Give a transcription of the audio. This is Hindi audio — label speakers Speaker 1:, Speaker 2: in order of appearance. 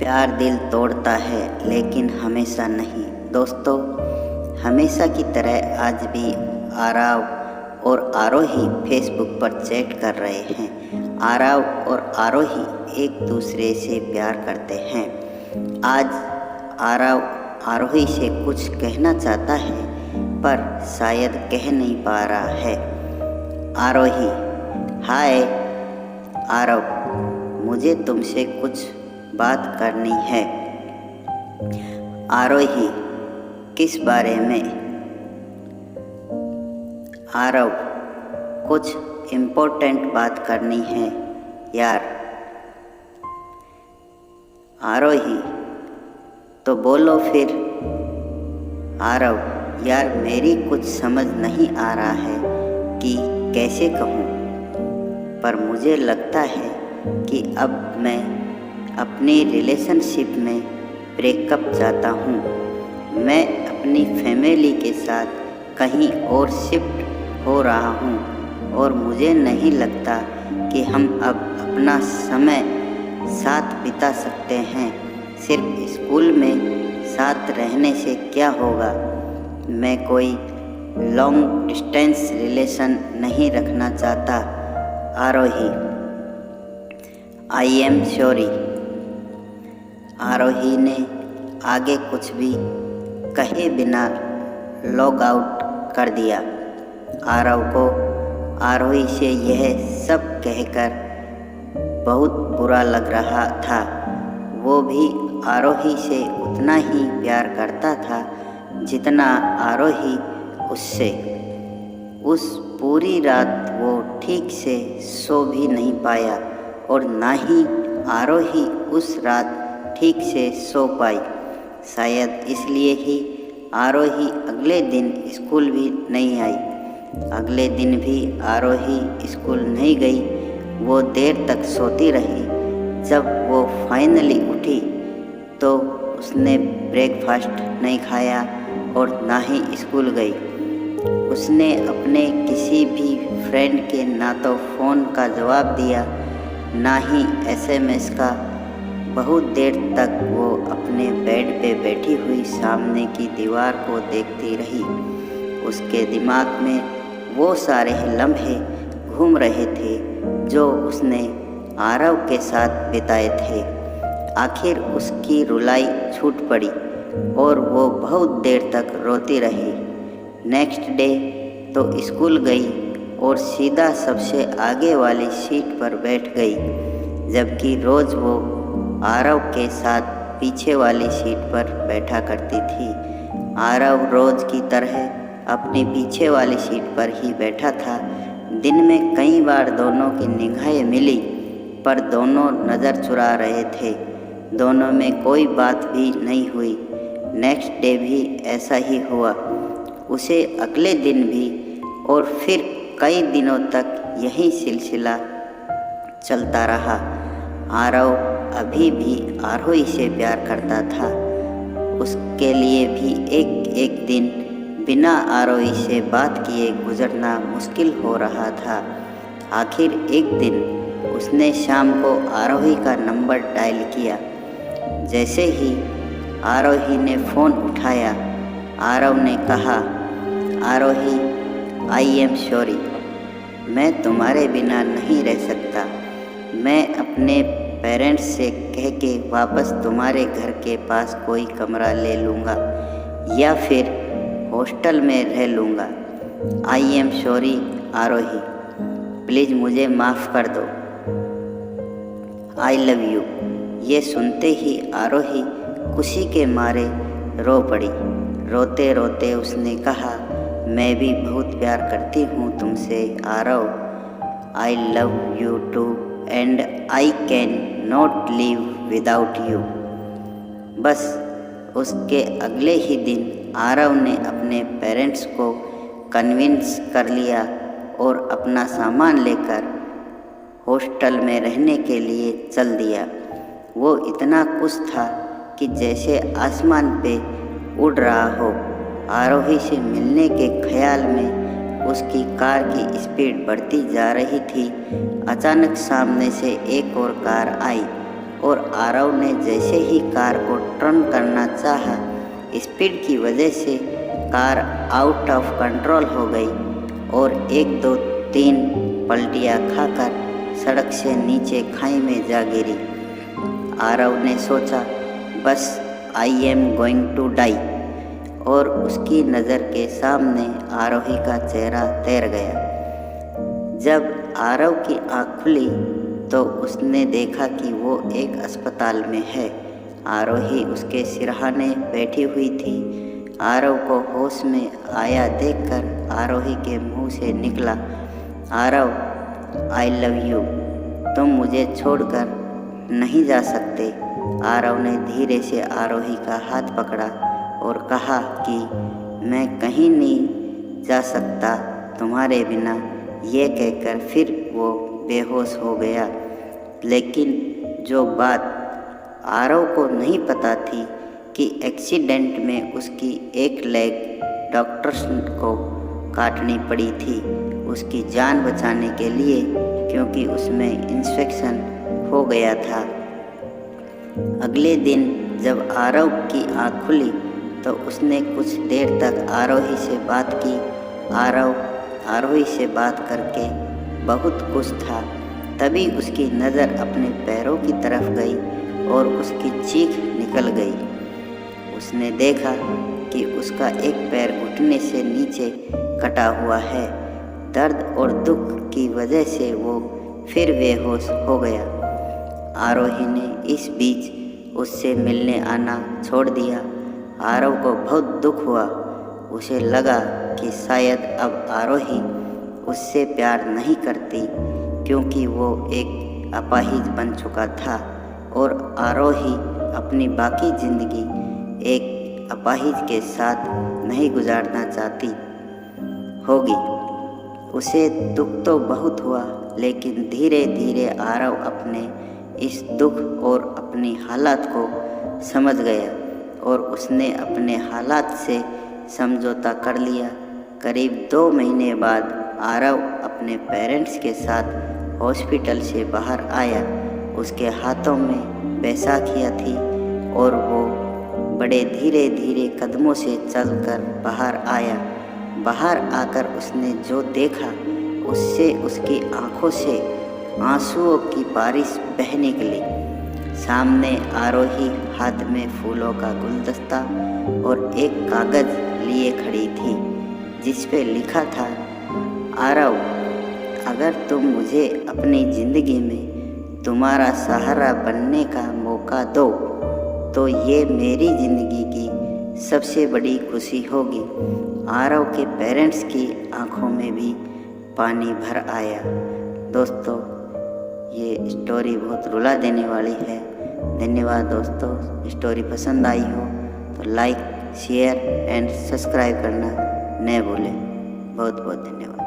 Speaker 1: प्यार दिल तोड़ता है लेकिन हमेशा नहीं। दोस्तों, हमेशा की तरह आज भी आरव और आरोही फेसबुक पर चैट कर रहे हैं। आरव और आरोही एक दूसरे से प्यार करते हैं। आज आरव आरोही से कुछ कहना चाहता है पर शायद कह नहीं पा रहा है। आरोही: हाय आरव, मुझे तुमसे कुछ बात करनी है। आरोही: किस बारे में? आरव: कुछ इम्पोर्टेंट बात करनी है यार। आरोही: तो बोलो फिर। आरव: यार, मेरी कुछ समझ नहीं आ रहा है कि कैसे कहूँ, पर मुझे लगता है कि अब मैं अपनी रिलेशनशिप में ब्रेकअप चाहता हूँ। मैं अपनी फैमिली के साथ कहीं और शिफ्ट हो रहा हूँ और मुझे नहीं लगता कि हम अब अपना समय साथ बिता सकते हैं। सिर्फ स्कूल में साथ रहने से क्या होगा? मैं कोई लॉन्ग डिस्टेंस रिलेशन नहीं रखना चाहता। आरोही: आई एम सॉरी। आरोही ने आगे कुछ भी कहे बिना लॉग आउट कर दिया। आरव को आरोही से यह सब कहकर बहुत बुरा लग रहा था। वो भी आरोही से उतना ही प्यार करता था जितना आरोही उससे। उस पूरी रात वो ठीक से सो भी नहीं पाया और ना ही आरोही उस रात ठीक से सो पाई। शायद इसलिए ही आरोही अगले दिन स्कूल भी नहीं आई। अगले दिन भी आरोही स्कूल नहीं गई। वो देर तक सोती रही। जब वो फाइनली उठी तो उसने ब्रेकफास्ट नहीं खाया और ना ही स्कूल गई। उसने अपने किसी भी फ्रेंड के ना तो फ़ोन का जवाब दिया ना ही एसएमएस का। बहुत देर तक वो अपने बेड पे बैठी हुई सामने की दीवार को देखती रही। उसके दिमाग में वो सारे लम्हे घूम रहे थे जो उसने आरव के साथ बिताए थे। आखिर उसकी रुलाई छूट पड़ी और वो बहुत देर तक रोती रही। नेक्स्ट डे तो स्कूल गई और सीधा सबसे आगे वाली सीट पर बैठ गई, जबकि रोज़ वो आरव के साथ पीछे वाली सीट पर बैठा करती थी। आरव रोज़ की तरह अपनी पीछे वाली सीट पर ही बैठा था। दिन में कई बार दोनों की निगाहें मिली पर दोनों नज़र चुरा रहे थे। दोनों में कोई बात भी नहीं हुई। नेक्स्ट डे भी ऐसा ही हुआ। उसे अगले दिन भी और फिर कई दिनों तक यही सिलसिला चलता रहा। आरव अभी भी आरोही से प्यार करता था। उसके लिए भी एक एक दिन बिना आरोही से बात किए गुजरना मुश्किल हो रहा था। आखिर एक दिन उसने शाम को आरोही का नंबर डायल किया। जैसे ही आरोही ने फ़ोन उठाया, आरव ने कहा, आरोही, आई एम सॉरी। मैं तुम्हारे बिना नहीं रह सकता। मैं अपने पेरेंट्स से कह के वापस तुम्हारे घर के पास कोई कमरा ले लूँगा या फिर हॉस्टल में रह लूँगा। I am sorry Aarohi, please मुझे माफ़ कर दो। I love you. ये सुनते ही आरोही खुशी के मारे रो पड़ी। रोते रोते उसने कहा, मैं भी बहुत प्यार करती हूँ तुमसे Aarav. I love you too and I can not live without you. बस उसके अगले ही दिन आरव ने अपने पेरेंट्स को कन्विंस कर लिया और अपना सामान लेकर हॉस्टल में रहने के लिए चल दिया। वो इतना खुश था कि जैसे आसमान पे उड़ रहा हो। आरोही से मिलने के ख्याल में उसकी कार की स्पीड बढ़ती जा रही थी। अचानक सामने से एक और कार आई और आरव ने जैसे ही कार को टर्न करना चाहा, स्पीड की वजह से कार आउट ऑफ कंट्रोल हो गई और 1 2 3 पलटियाँ खाकर सड़क से नीचे खाई में जा गिरी। आरव ने सोचा, बस I am going to die, और उसकी नज़र के सामने आरोही का चेहरा तैर गया। जब आरव की आँख खुली तो उसने देखा कि वो एक अस्पताल में है। आरोही उसके सिरहाने बैठी हुई थी। आरव को होश में आया देखकर आरोही के मुंह से निकला, आरव आई लव यू, तुम मुझे छोड़कर नहीं जा सकते। आरव ने धीरे से आरोही का हाथ पकड़ा और कहा कि मैं कहीं नहीं जा सकता तुम्हारे बिना। ये कहकर फिर वो बेहोश हो गया। लेकिन जो बात आरव को नहीं पता थी कि एक्सीडेंट में उसकी एक लेग डॉक्टर्स को काटनी पड़ी थी उसकी जान बचाने के लिए, क्योंकि उसमें इन्फेक्शन हो गया था। अगले दिन जब आरव की आँख खुली तो उसने कुछ देर तक आरोही से बात की। आरव आरोही से बात करके बहुत खुश था। तभी उसकी नज़र अपने पैरों की तरफ गई और उसकी चीख निकल गई। उसने देखा कि उसका एक पैर घुटने से नीचे कटा हुआ है। दर्द और दुख की वजह से वो फिर बेहोश हो गया। आरोही ने इस बीच उससे मिलने आना छोड़ दिया। आरव को बहुत दुख हुआ। उसे लगा कि शायद अब आरोही उससे प्यार नहीं करती, क्योंकि वो एक अपाहिज बन चुका था और आरोही अपनी बाकी ज़िंदगी एक अपाहिज के साथ नहीं गुजारना चाहती होगी। उसे दुख तो बहुत हुआ, लेकिन धीरे धीरे आरव अपने इस दुख और अपनी हालात को समझ गया और उसने अपने हालात से समझौता कर लिया। करीब 2 महीने बाद आरव अपने पेरेंट्स के साथ हॉस्पिटल से बाहर आया। उसके हाथों में बैसाखियाँ थी और वो बड़े धीरे धीरे कदमों से चलकर बाहर आया। बाहर आकर उसने जो देखा उससे उसकी आंखों से आंसुओं की बारिश बह निकली। सामने आरोही हाथ में फूलों का गुलदस्ता और एक कागज़ लिए खड़ी थी जिस पे लिखा था, आरव, अगर तुम मुझे अपनी ज़िंदगी में तुम्हारा सहारा बनने का मौका दो तो ये मेरी ज़िंदगी की सबसे बड़ी खुशी होगी। आरव के पेरेंट्स की आंखों में भी पानी भर आया। दोस्तों, ये स्टोरी बहुत रुला देने वाली है। धन्यवाद दोस्तों। स्टोरी पसंद आई हो तो लाइक, शेयर एंड सब्सक्राइब करना न भूलें। बहुत बहुत धन्यवाद।